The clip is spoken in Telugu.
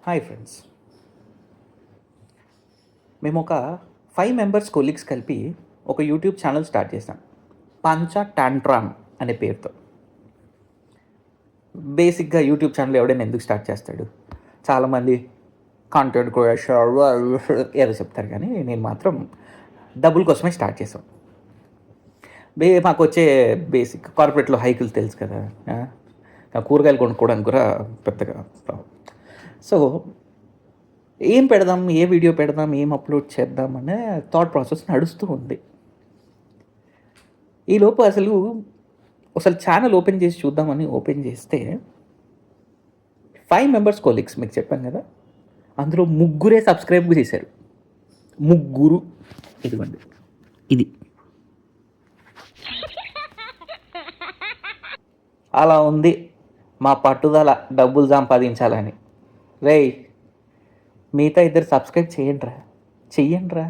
హాయ్ ఫ్రెండ్స్, మేము ఒక 5 మెంబర్స్ కొలీగ్స్ కలిపి ఒక యూట్యూబ్ ఛానల్ స్టార్ట్ చేసాం. పంచ టాంట్రామ్ అనే పేరుతో. బేసిక్గా యూట్యూబ్ ఛానల్ ఎవడైనా ఎందుకు స్టార్ట్ చేస్తాడు? చాలామంది కాంటెంట్ క్రియేషన్ ఏదో చెప్తారు, కానీ నేను మాత్రం డబ్బుల కోసమే స్టార్ట్ చేసాం. మాకు వచ్చే బేసిక్ కార్పొరేట్లో హైకులు తెలుసు కదా, కూరగాయలు కొనుక్కోవడానికి కూడా పెద్దగా. సో ఏం పెడదాం, ఏ వీడియో పెడదాం, ఏం అప్లోడ్ చేద్దాం అనే థాట్ ప్రాసెస్ నడుస్తూ ఉంది. ఈలోపు అసలు ఛానల్ ఓపెన్ చేసి చూద్దామని ఓపెన్ చేస్తే 5 మెంబర్స్ కొలీగ్స్, మీకు చెప్పాను కదా, అందులో 3 సబ్స్క్రైబ్ చేశారు. 3. ఇదిగోండి, ఇది అలా ఉంది మా పట్టుదల డబ్బులు సంపాదించాలని. రేయ్, మిగతా 2 సబ్స్క్రైబ్ చెయ్యండిరా.